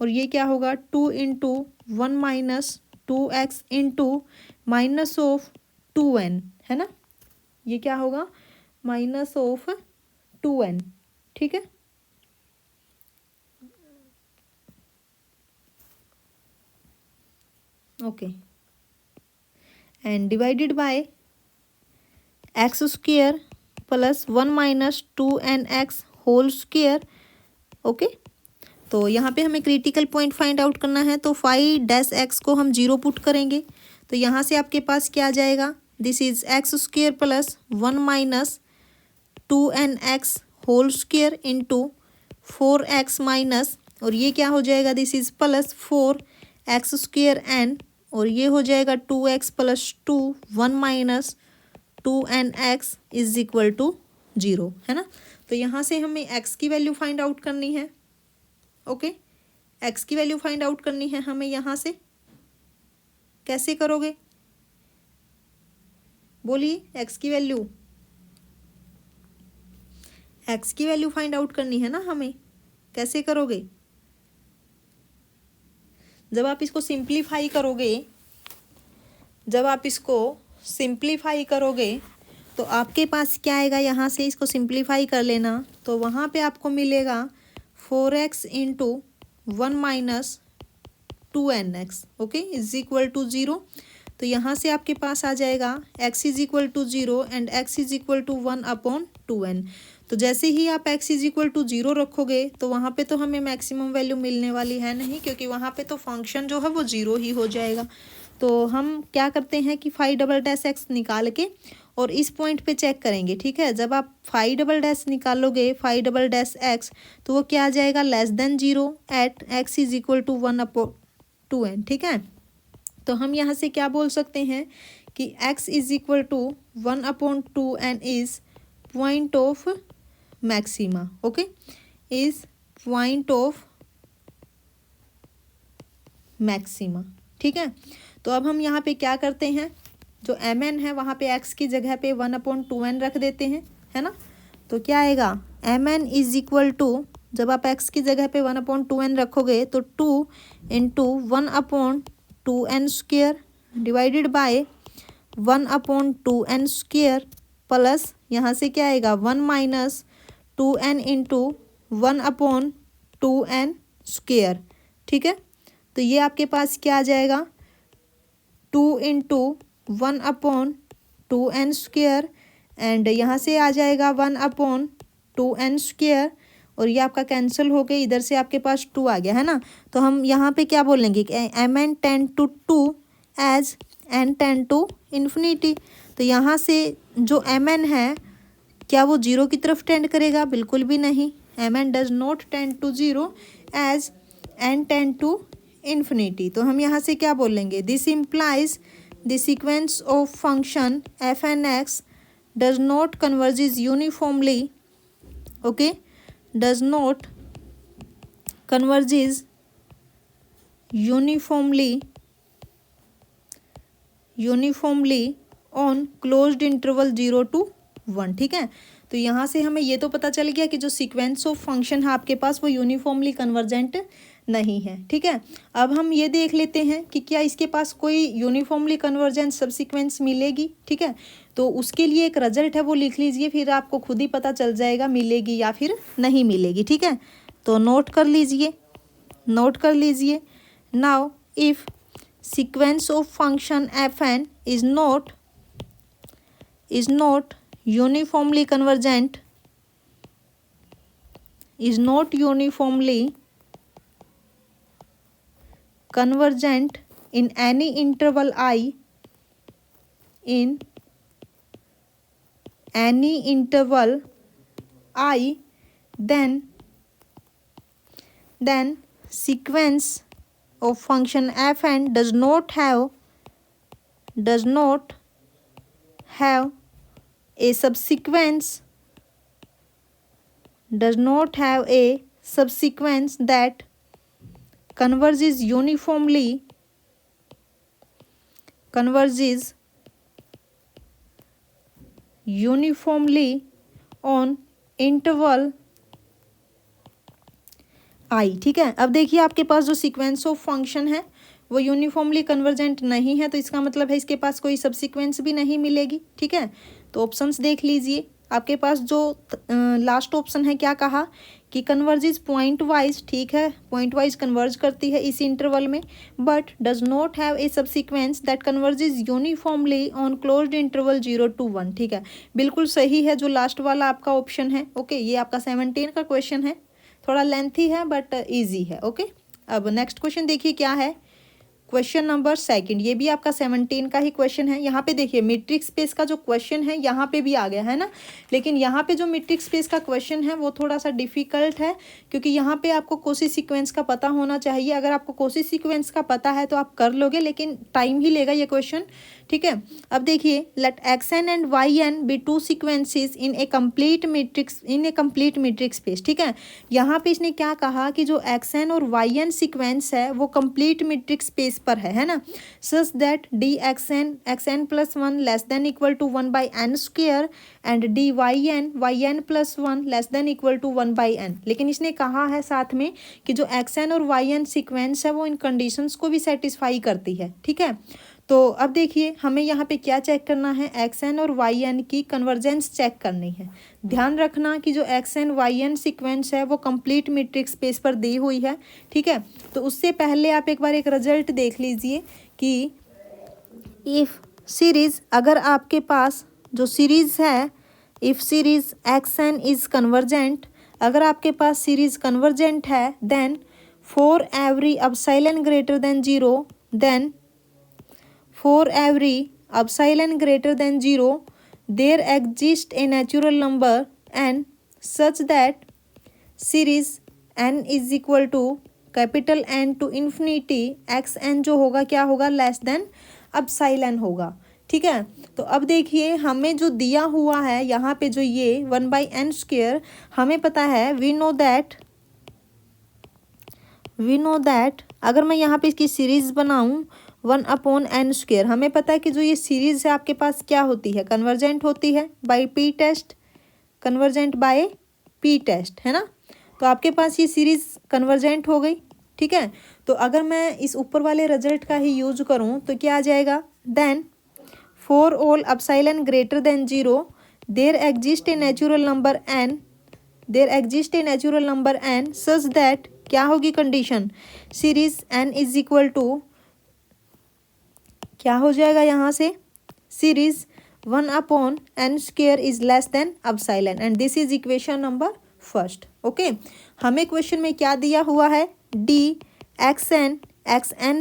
और ये क्या होगा 2 into 1 minus 2x into minus of 2n, है ना, ये क्या होगा माइनस ऑफ 2n, ठीक है। Okay and divided by x square plus 1 minus 2nx whole square. Okay, तो यहाँ पे हमें क्रिटिकल पॉइंट फाइंड आउट करना है, तो 5-x को हम 0 पुट करेंगे तो यहाँ से आपके पास क्या आ जाएगा, this is x square plus 1 minus 2nx whole square into 4x minus और ये क्या हो जाएगा, this is plus 4x square n और ये हो जाएगा 2x plus 2 1 minus 2nx is equal to 0, है ना। तो यहाँ से हमें x की वैल्यू फाइंड आउट करनी है। ओके, x की वैल्यू फाइंड आउट करनी है हमें यहाँ से, कैसे करोगे बोलिए, x की वैल्यू फाइंड आउट करनी है ना हमें, कैसे करोगे, जब आप इसको सिंप्लीफाई करोगे तो आपके पास क्या आएगा, यहाँ से इसको सिंप्लीफाई कर लेना तो वहाँ पे आपको मिलेगा 4x into 1 minus 2nx, okay, is equal to 0। तो यहाँ से आपके पास आ जाएगा x is equal to 0 and x is equal to 1 upon 2n। तो जैसे ही आप x इज इक्वल टू 0 रखोगे तो वहाँ पे तो हमें मैक्सिमम वैल्यू मिलने वाली है नहीं, क्योंकि वहाँ पे तो फंक्शन जो है वो 0 ही हो जाएगा। तो हम क्या करते हैं कि 5-x निकाल के और इस पॉइंट पे चेक करेंगे, ठीक है। जब आप 5 निकालोगे 5-x तो वो क्या आ जाएगा, less than 0 at x is equal to 1 upon 2n, ठीक है। तो हम यहाँ से क्या बोल सकते हैं कि x is equal to 1 upon 2n is point of maxima, okay, is point of maxima, ठीक है। तो अब हम यहाँ पे क्या करते हैं, जो mn है वहाँ पे x की जगह पे 1 अपॉन 2n रख देते हैं, है ना। तो क्या आएगा, mn इज इक्वल टू, जब आप x की जगह पे 1 अपॉन 2n रखोगे तो 2 into 1 upon 2n square divided by 1 upon 2n square plus यहाँ से क्या आएगा 1 minus 2n into 1 upon 2n square, ठीक है। तो ये आपके पास क्या आ जाएगा 2 into 1 upon 2n square and यहाँ से आ जाएगा 1 अपॉन 2n स्क्वेयर और ये आपका कैंसिल हो गया, इधर से आपके पास 2 आ गया, है ना। तो हम यहाँ पे क्या बोलेंगे कि mn tend to 2 as n tend to infinity. तो यहाँ से जो mn है क्या वो 0 की तरफ टेंड करेगा, बिल्कुल भी नहीं, mn does not tend to 0 as n tend to infinity. तो हम यहाँ से क्या बोलेंगे, this implies the sequence of function f n x does not converges uniformly, okay, does not converges uniformly on closed interval 0 to 1, ठीक है। तो यहाँ से हमें ये तो पता चल गया कि जो सीक्वेंस ऑफ फंक्शन है आपके पास वो यूनिफॉर्मली कन्वर्जेंट नहीं है, ठीक है। अब हम ये देख लेते हैं कि क्या इसके पास कोई यूनिफॉर्मली कन्वर्जेंट सब सीक्वेंस मिलेगी, ठीक है। तो उसके लिए एक रिजल्ट है वो लिख लीजिए, फिर आपको खुद ही पता चल जाएगा मिलेगी या फिर नहीं मिलेगी, ठीक है। तो नोट कर लीजिए now if sequence of function f n is not uniformly convergent in any interval I, then sequence of function fn does not have a subsequence does not have a subsequence that converges uniformly on interval आई। ठीक है, अब देखिए आपके पास जो sequence of function है वो uniformly convergent नहीं है, तो इसका मतलब है इसके पास कोई सब्सिक्वेंस भी नहीं मिलेगी। ठीक है, तो ऑप्शंस देख लीजिए। आपके पास जो लास्ट ऑप्शन है क्या कहा कि कन्वर्जेस पॉइंट वाइज। ठीक है, पॉइंट वाइज कन्वर्ज करती है इस इंटरवल में, but does not have a subsequence that converges uniformly on closed interval 0 to 1। ठीक है, बिल्कुल सही है जो लास्ट वाला आपका ऑप्शन है। ओके, ये आपका 17 का क्वेश्चन है, थोड़ा लेंथी है बट इजी है। ओके, अब नेक्स्ट क्वेश्चन देखिए क्या है। क्वेश्चन नंबर 2, ये भी आपका 17 का ही क्वेश्चन है। यहाँ पे देखिए मीट्रिक स्पेस का जो क्वेश्चन है यहाँ पे भी आ गया है ना, लेकिन यहाँ पे जो मीट्रिक स्पेस का क्वेश्चन है वो थोड़ा सा डिफिकल्ट है, क्योंकि यहाँ पे आपको कोसी सीक्वेंस का पता होना चाहिए। अगर आपको कोसी सीक्वेंस का पता है तो आप कर लोगे, लेकिन टाइम ही लेगा ये क्वेश्चन। ठीक है, अब देखिए, let xn and yn be two sequences in a complete metric space. ठीक है, यहाँ पे इसने क्या कहा कि जो xn और yn सीक्वेंस है वो कंप्लीट मीट्रिक स्पेस पर है ना, such that d xn plus 1 less than equal to 1/n² and d yn plus 1 less than equal to 1/n। लेकिन इसने कहा है साथ में कि जो xn और yn सीक्वेंस है वो इन कंडीशंस को भी सेटिस्फाई करती है। ठीक है, तो अब देखिए हमें यहाँ पे क्या चेक करना है, xn और yn की कन्वर्जेंस चेक करनी है। ध्यान रखना कि जो xn yn सीक्वेंस है वो कंप्लीट मीट्रिक स्पेस पर दी हुई है। ठीक है, तो उससे पहले आप एक बार एक रिजल्ट देख लीजिए कि इफ़ सीरीज़, अगर आपके पास जो सीरीज़ है, if series xn is convergent, अगर आपके पास सीरीज़ कन्वर्जेंट है, then for every epsilon greater than 0, then for every epsilon greater than 0 there exists a natural number n such that series n is equal to capital N to infinity xn जो होगा क्या होगा, less than epsilon होगा। ठीक है, तो अब देखिए हमें जो दिया हुआ है यहाँ पे जो ये 1/n², हमें पता है वी नो दैट अगर मैं यहाँ पे इसकी सीरीज बनाऊँ 1/n², हमें पता है कि जो ये सीरीज है आपके पास क्या होती है, कन्वर्जेंट होती है by p test, convergent by p test, है ना। तो आपके पास ये सीरीज कन्वर्जेंट हो गई। ठीक है, तो अगर मैं इस ऊपर वाले रिजल्ट का ही यूज करूँ तो क्या आ जाएगा, then for all epsilon greater than 0 there exist a natural number n such that क्या होगी condition, series n is equal to क्या हो जाएगा यहाँ से, series 1/n² is less than epsilon, and this is equation number 1। Okay, हमें question में क्या दिया हुआ है, d xn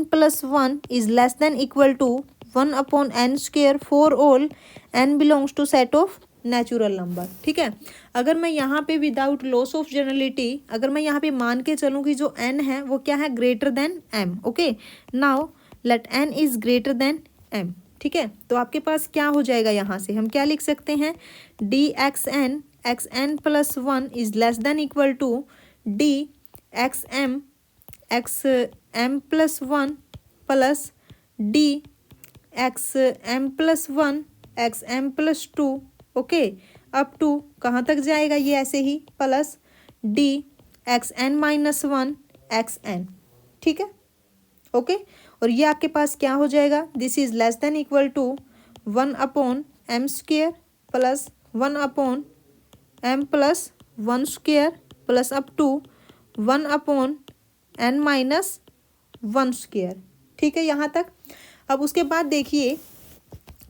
plus 1 is less than equal to 1/n² for all n belongs to set of natural number. ठीक है, अगर मैं यहाँ पे विदाउट लॉस ऑफ जनरलिटी, अगर मैं यहाँ पे मान के चलूँ कि जो n है वो क्या है, greater than m। Okay, now let n is greater than m। ठीक है, तो आपके पास क्या हो जाएगा, यहाँ से हम क्या लिख सकते हैं, d xn plus 1 is less than equal to d xm plus 1 plus d xm plus 1 xm plus 2। Okay, up to कहाँ तक जाएगा ये ऐसे ही, प्लस डी xn-1 xn। ठीक है, ओके, और ये आपके पास क्या हो जाएगा, this is less than equal to 1/m² plus 1/m plus 1² plus up to 1/n-1²। ठीक है यहाँ तक। अब उसके बाद देखिए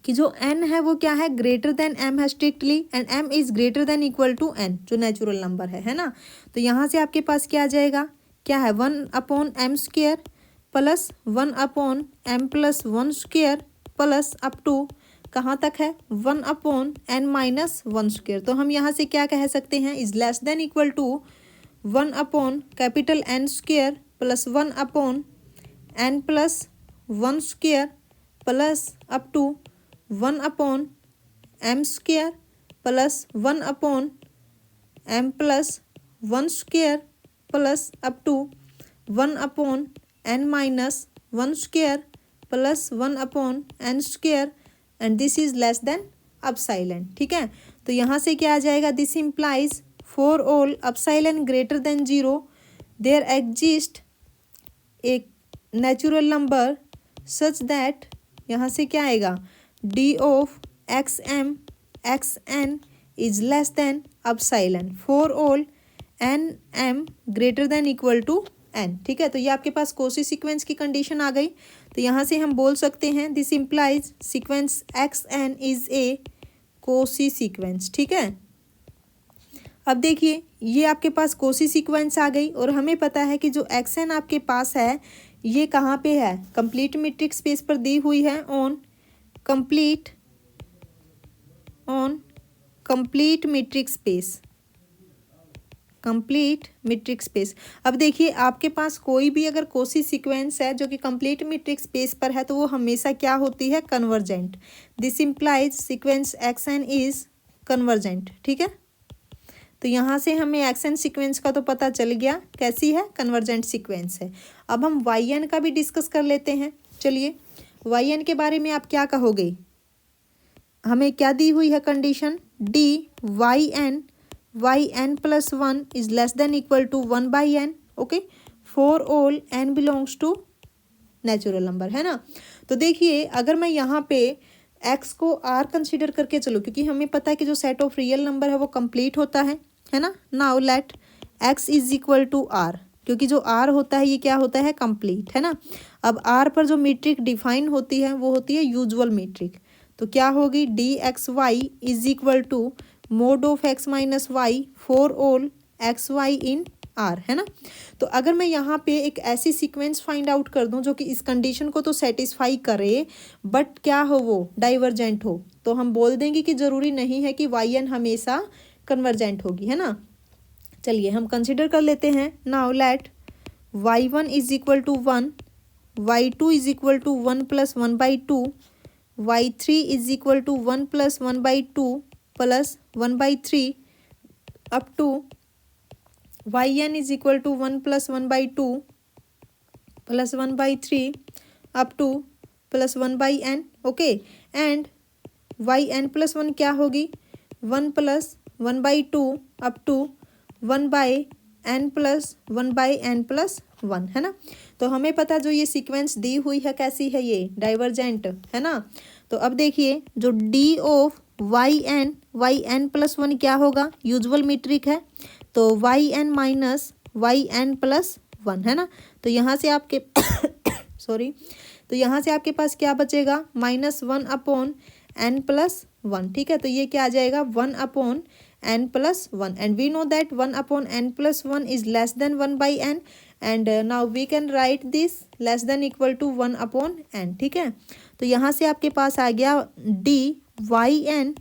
कि जो n है वो क्या है, ग्रेटर देन m है strictly, and m is greater than equal to n जो नेचुरल नंबर है ना। तो यहाँ से आपके पास क्या आ जाएगा, क्या है, 1/m² plus 1/m plus 1² plus up to कहाँ तक है, 1/n-1²। तो हम यहाँ से क्या कह सकते हैं, is less than equal to 1/N² plus 1/n plus 1² plus up to 1/m² plus 1/m plus 1 square plus up to 1 upon n minus 1 square plus 1 upon n square and this is less than epsilon. ठीक है, तो यहाँ से क्या आ जाएगा, this implies for all epsilon greater than zero there exist एक natural number such that, यहाँ से क्या आएगा, d of x m x n is less than epsilon for all n m greater than equal to n. ठीक है, तो ये आपके पास कोसी सीक्वेंस की कंडीशन आ गई। तो यहाँ से हम बोल सकते हैं this implies sequence x n is a Cauchy sequence. ठीक है, अब देखिए ये आपके पास कोसी सीक्वेंस आ गई और हमें पता है कि जो एक्स एन आपके पास है ये कहाँ पे है, कंप्लीट मीट्रिक स्पेस पर दी हुई है on complete metric space, complete metric space. अब देखिए आपके पास कोई भी अगर कोसी सीक्वेंस है जो कि कंप्लीट मीट्रिक स्पेस पर है तो वो हमेशा क्या होती है, convergent. This implies sequence x n is convergent. ठीक है, तो यहाँ से हमें एक्स एन सीक्वेंस का तो पता चल गया कैसी है, कन्वर्जेंट सीक्वेंस है। अब हम वाई एन का भी डिस्कस कर लेते हैं। चलिए वाई एन के बारे में आप क्या कहोगे, हमें क्या दी हुई है condition, d y n plus one is less than equal to 1/n। Okay, for all n belongs to natural number, है ना। तो देखिए अगर मैं यहाँ पे x को r कंसिडर करके चलूँ, क्योंकि हमें पता है कि जो सेट ऑफ रियल नंबर है वो कंप्लीट होता है ना। Now let x is equal to r, क्योंकि जो r होता है ये क्या होता है, कंप्लीट, है ना। अब r पर जो मीट्रिक डिफाइन होती है वो होती है यूजुअल मीट्रिक। तो क्या होगी, d x y is equal to mod of x minus y for all x y in R, है ना। तो अगर मैं यहाँ पे एक ऐसी सीक्वेंस फाइंड आउट कर दूँ जो कि इस कंडीशन को तो सेटिस्फाई करे बट क्या हो, वो डाइवर्जेंट हो, तो हम बोल देंगे कि ज़रूरी नहीं है कि वाई एन हमेशा कन्वर्जेंट होगी, है ना। चलिए हम कंसिडर कर लेते हैं। Now let y one is equal to 1, y two is equal to 1 + 1/2, y three is equal to 1 + 1/2 plus 1/3 up to y n is equal to 1 + 1/2 plus 1/3 up to plus 1/n। Okay, and y n plus one क्या होगी, 1 + 1/2 up to 1/n plus 1/n plus 1, है ना। तो हमें पता जो ये sequence दी हुई है कैसी है, ये डाइवर्जेंट, है ना। तो अब देखिए जो d of y n plus one क्या होगा, यूजुअल मीट्रिक है, तो y n minus y n plus one, है ना। तो यहाँ से आपके सॉरी, तो यहाँ से आपके पास क्या बचेगा, -1/n प्लस वन। ठीक है, तो ये क्या आ जाएगा, 1/n plus one, and we know that 1/n plus one is less than 1/n, and now we can write this less than equal to 1/n। ठीक है, तो यहाँ से आपके पास आ गया d y n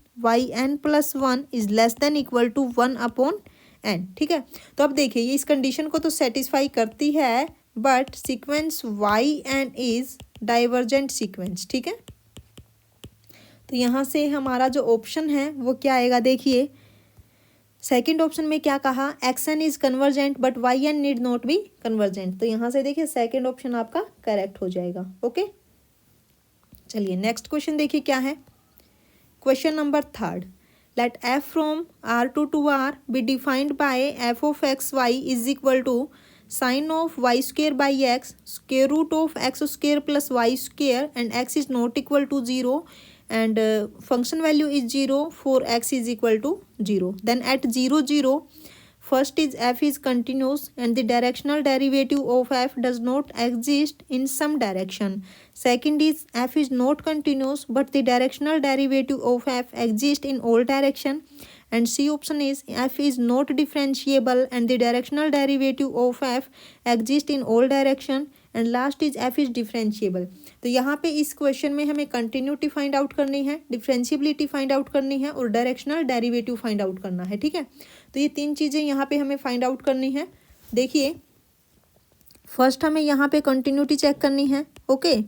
plus one is less than equal to 1/n। ठीक है, तो अब देखिए ये इस कंडीशन को तो सेटिस्फाई करती है but sequence y n is divergent sequence. ठीक है, तो यहाँ से हमारा जो ऑप्शन है वो क्या आएगा, देखिए सेकंड ऑप्शन में क्या कहा, x n is convergent but y n need not be convergent. तो यहाँ से देखिए सेकंड ऑप्शन आपका करेक्ट हो जाएगा। ओके, चलिए नेक्स्ट क्वेश्चन देखिए क्या है। Question number 3, let f from R2 to R be defined by f of x y is equal to sine of y square by x square root of x square plus y square and x is not equal to 0 and function value is 0 for x is equal to 0. Then at 0 0 first is f is continuous and the directional derivative of f does not exist in some direction. Second is f is not continuous but the directional derivative of f exists in all direction. And C option is f is not differentiable and the directional derivative of f exists in all direction. And last is F is differentiable. तो यहाँ पे इस question में हमें continuity find out करनी है, differentiability find out करनी है और डायरेक्शनल डेरिवेटिव फाइंड आउट करना है। ठीक है, तो ये तीन चीज़ें यहाँ पे हमें फाइंड आउट करनी है। देखिए फर्स्ट हमें यहाँ पे कंटिन्यूटी चेक करनी है। ओके,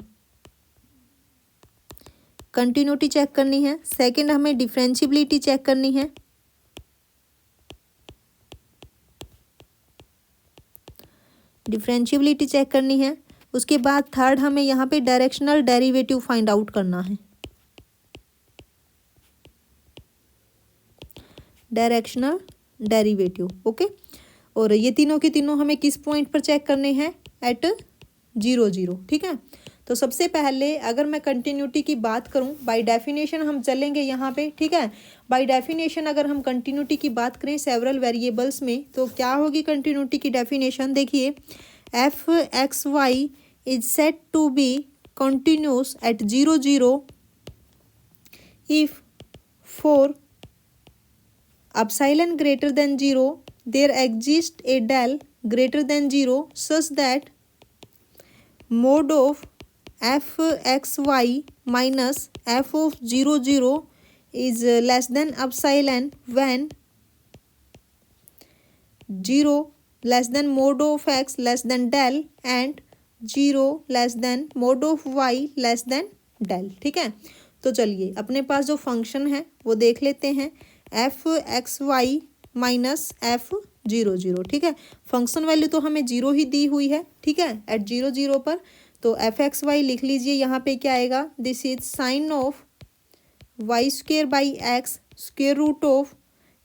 कंटिन्यूटी चेक करनी है। सेकेंड हमें डिफरेंशिएबिलिटी चेक करनी है। डिफरेंशियबिलिटी चेक करनी है। उसके बाद थर्ड हमें यहाँ पे डायरेक्शनल डेरिवेटिव फाइंड आउट करना है, डायरेक्शनल डेरिवेटिव। ओके, और ये तीनों के तीनों हमें किस पॉइंट पर चेक करने हैं, एट 0 0। ठीक है, तो सबसे पहले अगर मैं कंटिन्यूटी की बात करूं, बाय डेफिनेशन हम चलेंगे यहाँ पे। ठीक है, बाय डेफिनेशन अगर हम कंटिन्यूटी की बात करें सेवरल वेरिएबल्स में, तो क्या होगी कंटिन्यूटी की डेफिनेशन, देखिए f x y is set to be continuous at 0 0 if for epsilon greater than 0 there exists a del greater than 0 such that mod of f x y minus f of 0 0 is less than epsilon when 0 less than mod of x less than del and 0 less than mod of y less than del। ठीक है, तो चलिए अपने पास जो function है वो देख लेते हैं, f x y minus f 0 0। ठीक है, फंक्शन वैल्यू तो हमें 0 ही दी हुई है। ठीक है, एट 0 0 पर, तो एफ एक्स वाई लिख लीजिए, यहाँ पे क्या आएगा, this is sine of y square by x square root of,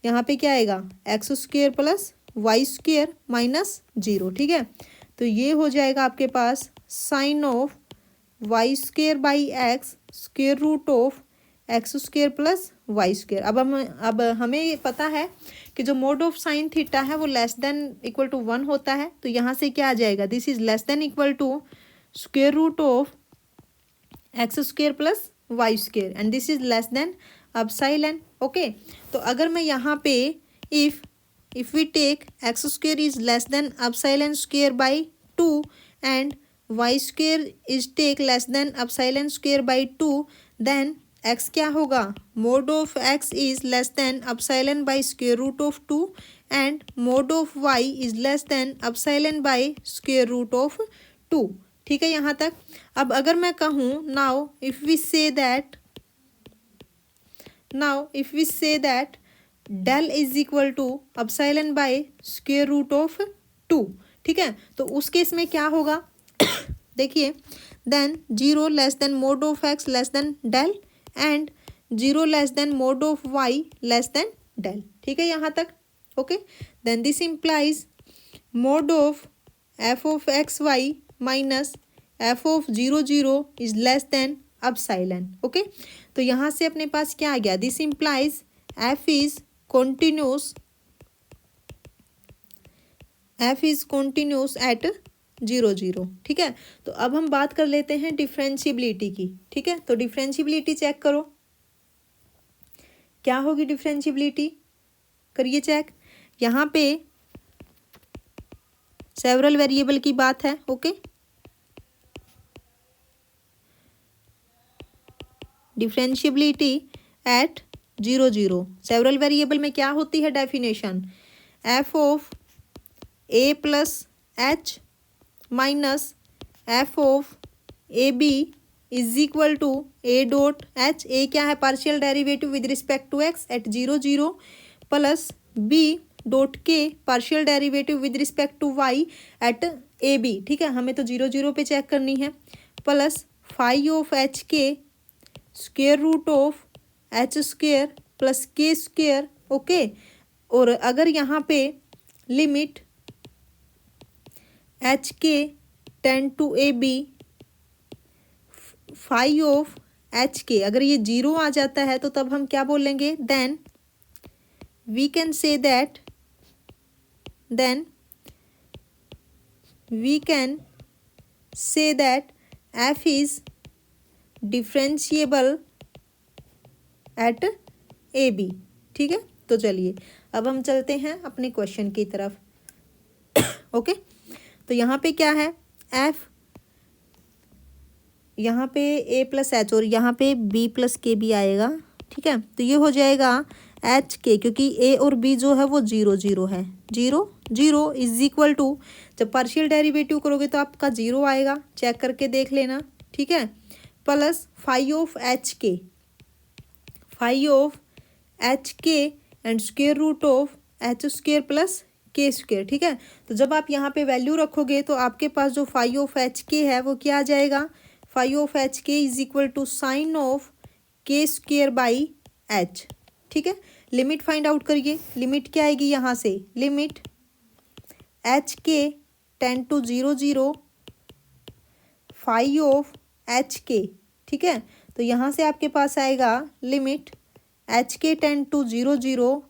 यहाँ पे क्या आएगा, x square plus y square minus 0। ठीक है, तो ये हो जाएगा आपके पास sine of y square by x square root of x square plus y square. अब हमें ये पता है कि जो मोड ऑफ साइन थीटा है वो लेस देन इक्वल टू 1 होता है, तो यहाँ से क्या आ जाएगा, this is less than equal to square root of x square plus y square and this is less than epsilon. Okay, तो अगर मैं यहाँ पे if we take x square is less than epsilon square by 2 and y square is take less than epsilon square by 2, then x क्या होगा, mod of x is less than epsilon by square root of 2 and mode of y is less than epsilon by square root of 2। ठीक है, यहाँ तक। अब अगर मैं कहूँ now if we say that del is equal to epsilon by square root of 2। ठीक है, तो उस केस में क्या होगा देखिए, then 0 less than mod of x less than del and 0 less than mod of y less than del. ठीक है, यहाँ तक। Okay, then this implies mod of f of x y minus f of 0 0 is less than epsilon. Okay, तो यहाँ से अपने पास क्या आ गया, this implies f is continuous at 0 0। ठीक है, तो अब हम बात कर लेते हैं डिफरेंशियबिलिटी की। ठीक है, तो डिफरेंशियबिलिटी चेक करो, क्या होगी डिफरेंशियबिलिटी, करिए चेक। यहाँ पे सेवरल वेरिएबल की बात है। Okay, differentiability at 0 0, several variable में क्या होती है definition, f of a plus h minus f of a b is equal to a dot h, a क्या है, partial derivative with respect to x at 0 0 plus b dot k partial derivative with respect to y at a b. ठीक है, हमें तो 0 0 पे check करनी है, plus phi of h k square root of h square plus k square. Okay, और अगर यहाँ पे limit h k tend to a b phi of h k, अगर ये 0 आ जाता है तो तब हम क्या बोलेंगे, then we can say that f is differentiable at a b. ठीक है, तो चलिए अब हम चलते हैं अपने क्वेश्चन की तरफ। ओके, तो यहाँ पे क्या है, एफ यहाँ पे ए प्लस एच और यहाँ पे बी प्लस के भी आएगा। ठीक है, तो ये हो जाएगा एच के, क्योंकि ए और बी जो है वो 0 0 है, 0 0 इज इक्वल टू, जब पार्शियल डेरिवेटिव करोगे तो आपका 0 आएगा, चेक करके देख लेना। ठीक है, plus phi of h k and square root of h square plus k square, ठीक है। तो जब आप यहाँ पे वैल्यू रखोगे तो आपके पास जो फाई ऑफ एच के है वो क्या आ जाएगा, phi of h k is equal to sine of k square by h, ठीक है। लिमिट फाइंड आउट करिए, लिमिट क्या आएगी यहाँ से, limit h k tend to 0 phi of h k, ठीक है। तो यहाँ से आपके पास आएगा limit h k tend to 0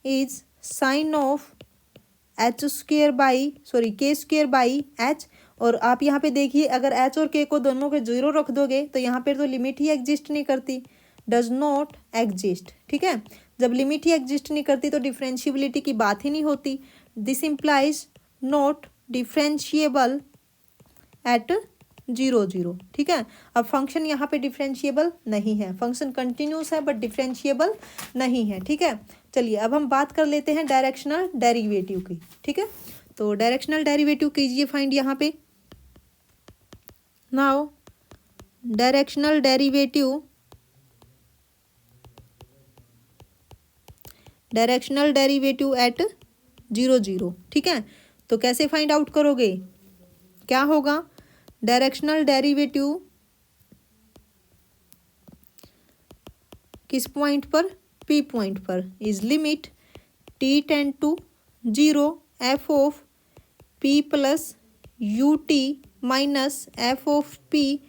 is sine of h square by k square by h. और आप यहाँ पे देखिए अगर एच और के को दोनों के 0 रख दोगे तो यहाँ पे तो लिमिट ही एग्जिस्ट नहीं करती, डज नॉट एग्जिस्ट, ठीक है। जब लिमिट ही एग्जिस्ट नहीं करती तो डिफ्रेंशिएबिलिटी की बात ही नहीं होती। This implies not differentiable at 0, ठीक है। अब फंक्शन यहाँ पे डिफ्रेंशिएबल नहीं है, फंक्शन कंटिन्यूस है बट डिफ्रेंशिएबल नहीं है, ठीक है। चलिए अब हम बात कर लेते हैं डायरेक्शनल डेरिवेटिव की, ठीक है। तो डायरेक्शनल डेरिवेटिव कीजिए फाइंड यहाँ पे। नाउ डायरेक्शनल डेरिवेटिव एट 0, ठीक है। तो कैसे फाइंड आउट करोगे, क्या होगा, डायरेक्शनल डेरिवेटिव किस पॉइंट पर, पी पॉइंट पर, is limit t tend to 0 f of p plus u t minus f of p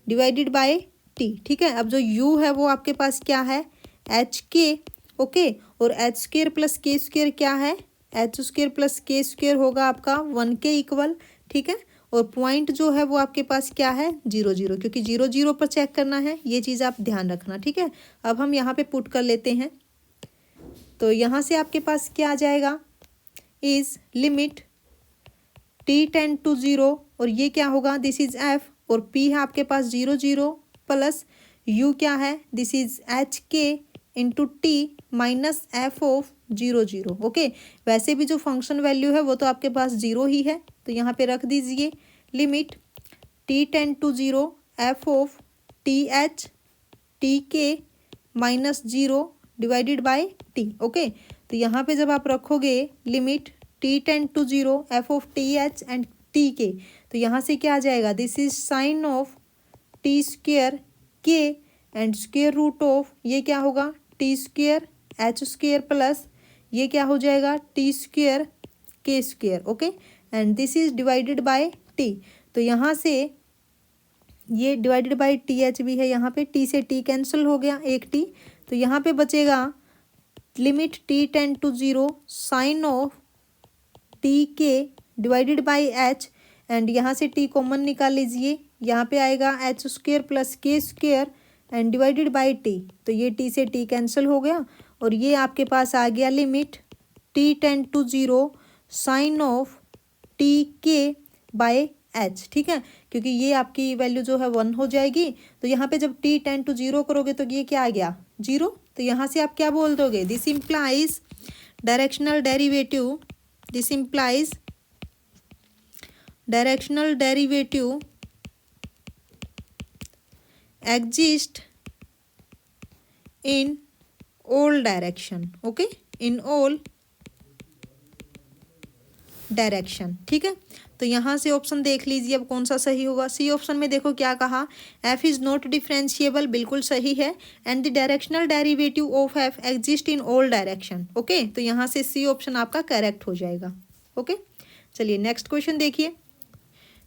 divided by t, ठीक है। अब जो u है वो आपके पास क्या है, एच के, ओके। और H square plus k square क्या है, H square plus k square होगा आपका 1 के इक्वल, ठीक है। और पॉइंट जो है वो आपके पास क्या है, 0 क्योंकि 0 पर चेक करना है, ये चीज़ आप ध्यान रखना, ठीक है। अब हम यहाँ पे पुट कर लेते हैं, तो यहाँ से आपके पास क्या आ जाएगा, is limit t tend to 0 और ये क्या होगा, दिस इज एफ और पी है आपके पास 0 प्लस यू क्या है, this is h k into t minus f of 0, okay. वैसे भी जो फंक्शन वैल्यू है वो तो आपके पास 0 ही है, तो यहाँ पे रख दीजिए limit t tend to 0 f of t h t k minus 0 divided by t, okay. तो यहाँ पे जब आप रखोगे limit t tend to 0 f of t h and t k, तो यहाँ से क्या आ जाएगा, this is sine of t square k and square root of ये क्या होगा, t square h square plus ये क्या हो जाएगा, टी स्क्वेयर के square, okay. And this is divided by t, तो यहाँ से ये डिवाइडेड बाय टी एच भी है, यहाँ पे टी से टी कैंसिल हो गया, एक टी, तो यहाँ पे बचेगा limit t tend to 0 sine of t k divided by h and यहाँ से टी कॉमन निकाल लीजिए, यहाँ पे आएगा h square plus k square and divided by t, तो ये टी से टी कैंसिल हो गया और ये आपके पास आ गया limit t tend to 0 sine of t k by h, ठीक है। क्योंकि ये आपकी वैल्यू जो है 1 हो जाएगी, तो यहाँ पे जब टी टेंड टू 0 करोगे तो ये क्या आ गया, 0, तो यहाँ से आप क्या बोल दोगे, this implies directional derivative, this implies directional derivative exist in all direction, okay, in all direction, ठीक है। तो यहाँ से ऑप्शन देख लीजिए अब कौन सा सही होगा, सी ऑप्शन में देखो क्या कहा, एफ इज़ नॉट डिफरेंशिएबल, बिल्कुल सही है, and the directional derivative of F exist in all direction, okay. तो यहाँ से सी ऑप्शन आपका करेक्ट हो जाएगा, ओके। चलिए नेक्स्ट क्वेश्चन देखिए,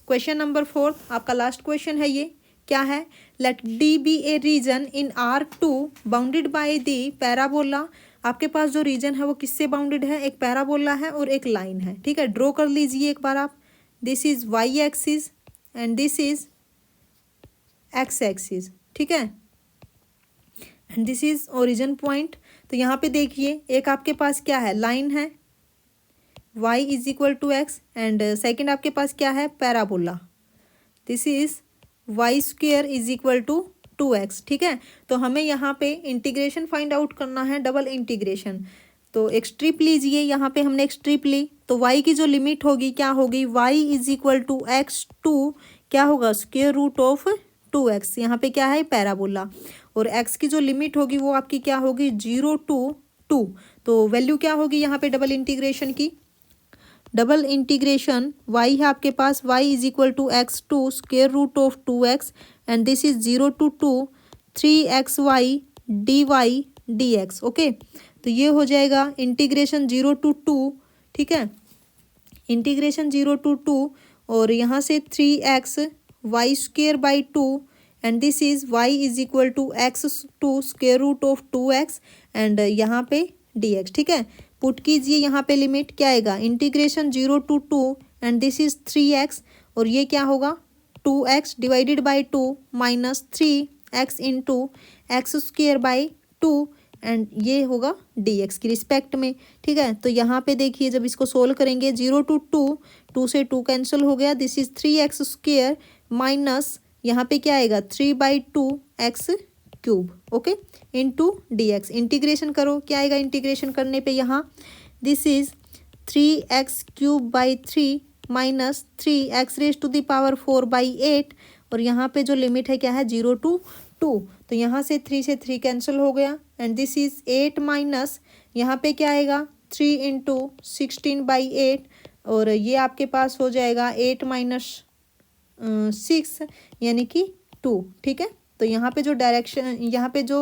क्वेश्चन नंबर 4 आपका लास्ट क्वेश्चन है, ये क्या है, let D be a region in R2 bounded by the parabola. आपके पास जो रीजन है वो किससे बाउंडेड है, एक पैराबोला है और एक लाइन है, ठीक है। ड्रॉ कर लीजिए एक बार आप, this is y axis and this is x axis, ठीक है, and this is origin point. तो यहाँ पे देखिए एक आपके पास क्या है, लाइन है y is equal to x and second आपके पास क्या है, parabola, this is y square is equal to 2x, ठीक है। तो हमें यहाँ पे इंटीग्रेशन फाइंड आउट करना है, डबल इंटीग्रेशन। तो एक स्ट्रिप लीजिए, यहाँ पे हमने एक स्ट्रिप ली, तो y की जो लिमिट होगी क्या होगी, y is equal to x to क्या होगा, स्क्वेयर रूट ऑफ 2x, यहाँ पे क्या है पैराबोला, और x की जो लिमिट होगी वो आपकी क्या होगी 0 to 2। तो वैल्यू क्या होगी यहाँ पे डबल इंटीग्रेशन की? डबल इंटीग्रेशन y है आपके पास, y is equal to x to square root of 2x and this is 0 to 2 3xy dy dx। Okay, तो ये हो जाएगा इंटीग्रेशन 0 to 2, ठीक है, इंटीग्रेशन 0 to 2 और यहाँ से 3x y square by 2 and this is y is equal to x to square root of 2x and यहाँ पे dx। ठीक है, पुट कीजिए यहाँ पे लिमिट, क्या आएगा? Integration 0 to 2 and this is 3x और ये क्या होगा? 2x divided by 2 minus 3x into x square by 2 and ये होगा dx की रिस्पेक्ट में। ठीक है, तो यहाँ पे देखिए जब इसको सोल्व करेंगे 0 to 2, 2 से 2 कैंसिल हो गया, this is 3x square minus यहाँ पे क्या आएगा? 3/2x cube. Okay, into dx। Integration करो, क्या आएगा इंटीग्रेशन करने पे? यहाँ this is 3x cube by 3 minus 3x raise to the power 4/8 और यहाँ पे जो लिमिट है क्या है? 0 to 2। तो यहाँ से 3 से 3 कैंसिल हो गया एंड दिस इज 8 माइनस यहाँ पे क्या आएगा? 3 इंटू 16/8 और ये आपके पास हो जाएगा 8 माइनस 6 यानी कि 2। ठीक है, तो यहाँ पे जो डायरेक्शन, यहाँ पे जो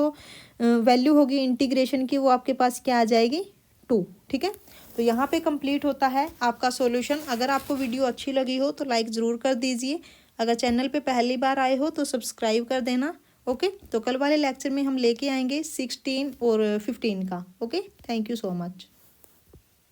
वैल्यू होगी इंटीग्रेशन की वो आपके पास क्या आ जाएगी? 2। ठीक है, तो यहाँ पे कंप्लीट होता है आपका सॉल्यूशन। अगर आपको वीडियो अच्छी लगी हो तो लाइक ज़रूर कर दीजिए, अगर चैनल पे पहली बार आए हो तो सब्सक्राइब कर देना। ओके, तो कल वाले लेक्चर में हम लेके आएंगे 16 और 15 का। Okay, thank you so much.